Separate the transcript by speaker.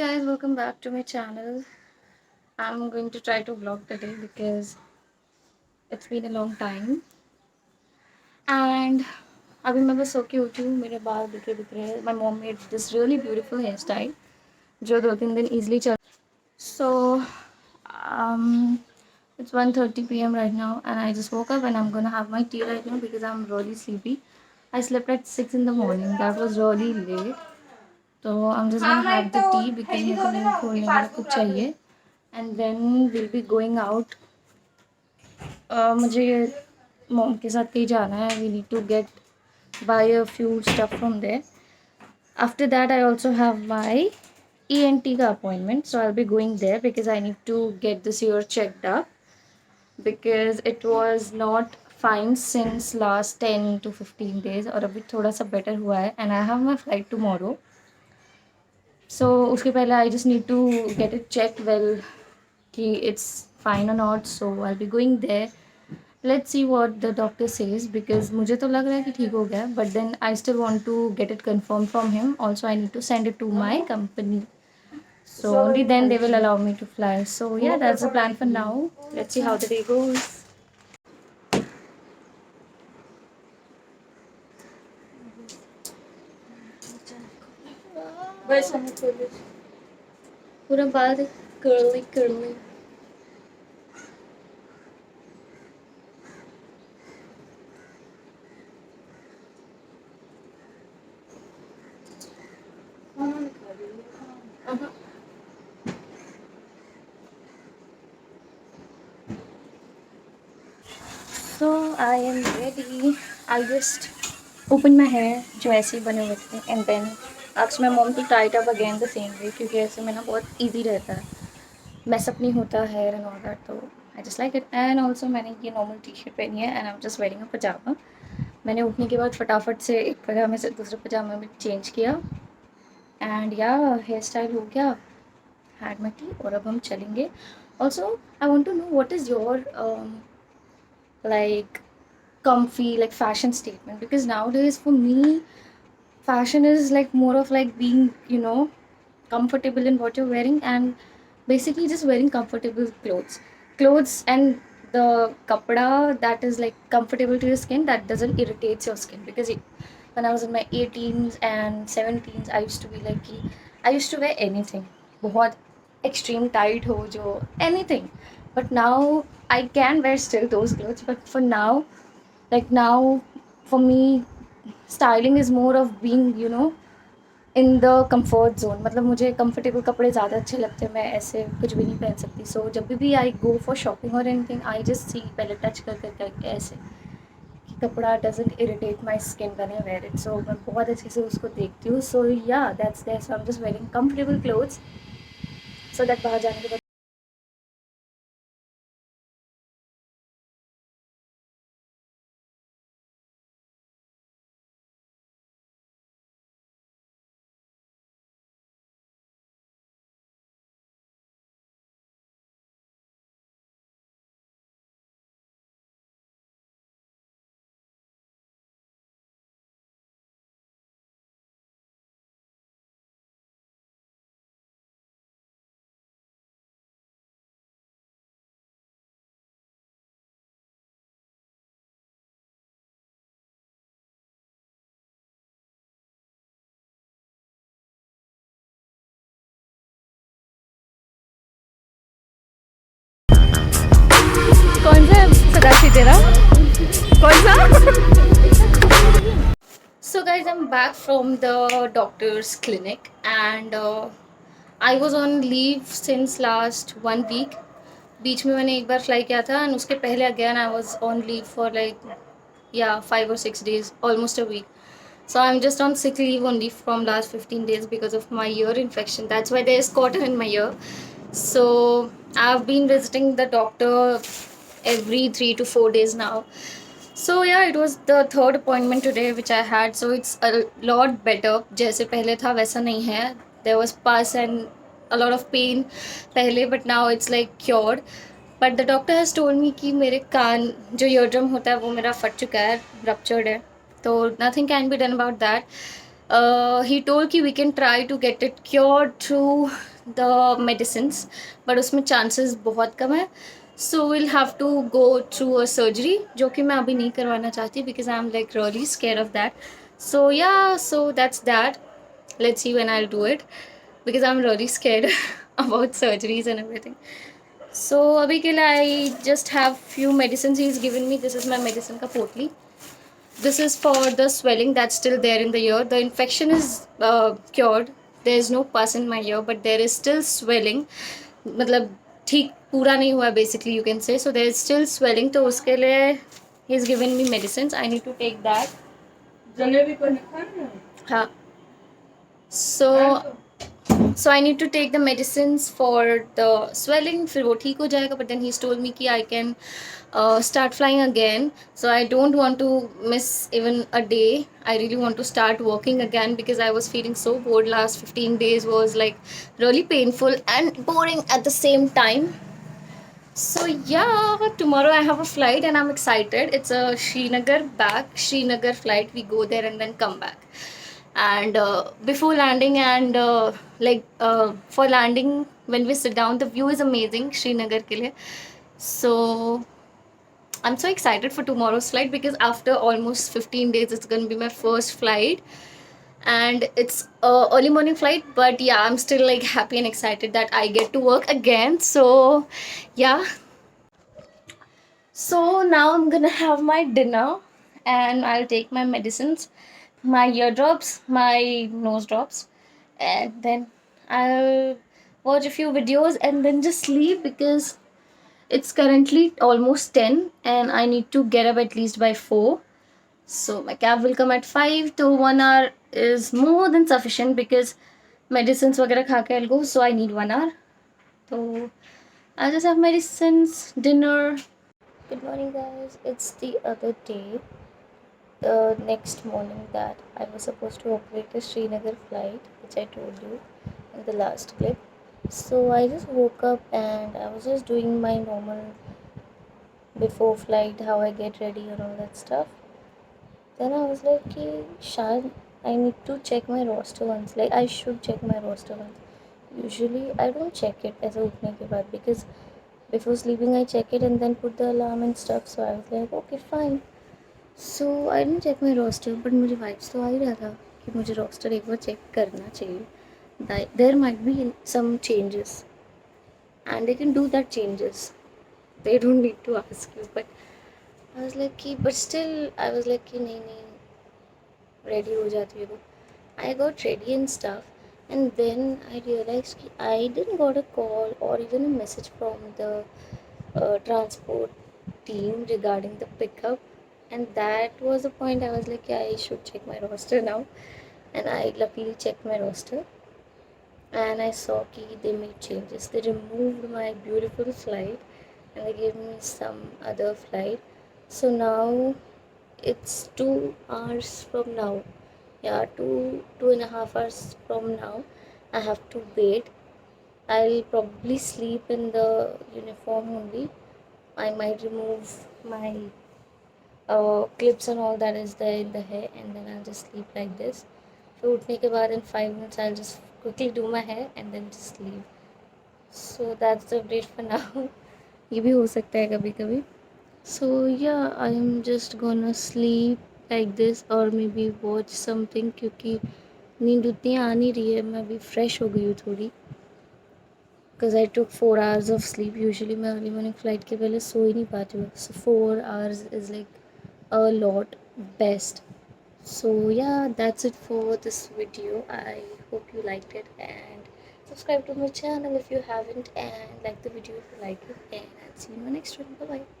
Speaker 1: guys, welcome back to my channel. I'm going to try to vlog today because it's been a long time. And अभी मैं बस सो के उठी हूँ, मेरे बाल दिख रहे हैं. My mom made this really beautiful hairstyle जो 2-3 दिन easily चल. So um, it's 1:30 p.m. right now and I just woke up and I'm gonna have my tea right now because I'm really sleepy. I slept at 6 in the morning. That was really late. So I'm just gonna have the tea because मेरे को नींद खोलने वाला कुछ चाहिए. And then we'll be going out. मुझे mom के साथ कहीं जाना है. We need to buy a few stuff from there. After that, I also have my ENT का appointment, so I'll be going there because I need to get this ear checked up because it was not fine since last 10 to 15 days और अभी थोड़ा सा better हुआ है and I have my flight tomorrow. So उसके पहले I just need to get it checked well कि it's fine or not. So I'll be going there. Let's see what the doctor says because मुझे तो लग रहा है कि ठीक हो गया but then I still want to get it confirmed from him. Also I need to send it to my company. So only then they will allow me to fly. So yeah, that's the plan for now. Let's see how the day goes. पूरा बाल curly curly. So I am ready. I'll just open my hair जो ऐसे ही बने हुए थे and then ask my mom to tie it up again the same way क्योंकि ऐसे में ना बहुत easy रहता है. Mess up नहीं होता hair and all that. तो I just like it. And also मैंने ये normal t-shirt पहनी है and I'm just wearing a pajama. मैंने उठने के बाद फटाफट से एक पजामे से दूसरे पजामे में चेंज किया and yeah, हेयर स्टाइल हो गया. Had my tea और अब हम चलेंगे. Also I want to know what is your like comfy like fashion statement because nowadays for me fashion is like more of like being comfortable in what you're wearing and basically just wearing comfortable clothes and the kapda that is like comfortable to your skin that doesn't irritate your skin because when I was in my 18s and 17s I used to be like I used to wear anything बहुत extreme tight ho jo anything but now I can wear still those clothes but for now like now for me styling is more of being in the comfort zone मतलब मुझे comfortable कपड़े ज़्यादा अच्छे लगते हैं. मैं ऐसे कुछ भी नहीं पहन सकती. सो जब भी आई गो फॉर शॉपिंग और एनीथिंग आई जस्ट सी पहले टच कर ऐसे कि कपड़ा doesn't irritate my skin when I wear it. So मैं बहुत अच्छे से उसको देखती हूँ. So yeah that's there. So I am just wearing comfortable clothes so that बाहर जाने के बाद कौन सा सदा थी तेरा कौन सा. So guys, I'm back from the doctor's clinic and I was on leave since last 1 week. बीच में मैंने एक बार फ्लाई किया था and उसके पहले again I was on leave for like 5 or 6 days, almost a week. So I'm just on sick leave only from last 15 days because of my ear infection. That's why there's cotton in my ear. So I've been visiting the doctor every 3 to 4 days now. So yeah, it was the third appointment today which I had. So it's a lot better. जैसे पहले था वैसा नहीं है. There was pus and a lot of pain पहले, but now it's like cured. But the doctor has told me कि मेरे कान जो eardrum होता है वो मेरा फट चुका है, ruptured है. तो nothing can be done about that. he told कि we can try to get it cured through the medicines, but उसमें chances बहुत कम है. So we'll have to go through a surgery, जो कि मैं अभी नहीं करवाना चाहती because I'm like really scared of that. So yeah, so that's that. Let's see when I'll do it because I'm really scared about surgeries and everything. So अभी के लिए I just have few medicines he's given me. This is my medicine का पोटली. This is for the swelling that's still there in the ear. The infection is cured. There is no pus in my ear, but there is still swelling. मतलब ठीक पूरा नहीं हुआ basically you can say. So there is still swelling. तो उसके लिए he's given me medicines. I need to take that. Jalebi को निकालना है. हाँ. So I need to take the medicines for the swelling. फिर वो ठीक हो जाएगा. But then he's told me कि I can start flying again. So I don't want to miss even a day. I really want to start working again because I was feeling so bored. Last 15 days was like really painful and boring at the same time. So yeah, tomorrow I have a flight and I'm excited. It's a Srinagar flight. We go there and then come back. And before landing and for landing, when we sit down, the view is amazing, Srinagar ke liye. So I'm so excited for tomorrow's flight because after almost 15 days, it's gonna be my first flight, and it's a early morning flight. But yeah, I'm still like happy and excited that I get to work again. So yeah. So now I'm gonna have my dinner, and I'll take my medicines, my ear drops, my nose drops, and then I'll watch a few videos and then just sleep because it's currently almost 10 and I need to get up at least by 4. So my cab will come at 5, so 1 hour is more than sufficient because medicines वगैरह खा के I'll go, so I need 1 hour. So I'll just have medicines, dinner. Good morning, guys. It's the other day, the next morning, that I was supposed to operate the Srinagar flight, which I told you in the last clip. So I just woke up and I was just doing my normal before flight, how I get ready and all that stuff. Then I was like, कि शायद I need to check my roster once. Like I should check my roster once. Usually I don't check it ऐसा उठने के बाद because before sleeping I check it and then put the alarm and stuff. So I was like, okay, fine. So I didn't check my roster, but मुझे vibes तो आ ही रहा था कि मुझे roster एक बार check करना चाहिए. There might be some changes, and they can do that changes. They don't need to ask you, but I was like कि but still I was like कि नहीं ready हो जाती है. I got ready and stuff, and then I realized कि I didn't got a call or even a message from the transport team regarding the pickup, and that was the point. I was like yeah, I should check my roster now, and I luckily checked my roster and I saw कि they made changes. They removed my beautiful flight and they gave me some other flight. So now it's 2 hours from now. Yeah, 2.5 hours from now. I have to wait. I'll probably sleep in the uniform only. I might remove my clips and all that is there in the hair, and then I'll just sleep like this. फिर उठने के बाद in 5 minutes I'll just quickly do my hair and then just leave. So that's the update for now. ये भी हो सकता है कभी कभी. So yeah, I am just gonna sleep like this or maybe watch something क्योंकि नींद उतनी आ नहीं रही है. मैं अभी फ्रेश हो गई हूँ थोड़ी because I took 4 hours of sleep. Usually मैं अर्ली मॉर्निंग फ्लाइट के पहले सो ही नहीं पाती हूँ. So 4 hours is like a lot best. So yeah, that's it for this video. I hope you liked it and subscribe to my channel if you haven't, and like the video if you like it, and I'll see you in my next one. Bye bye.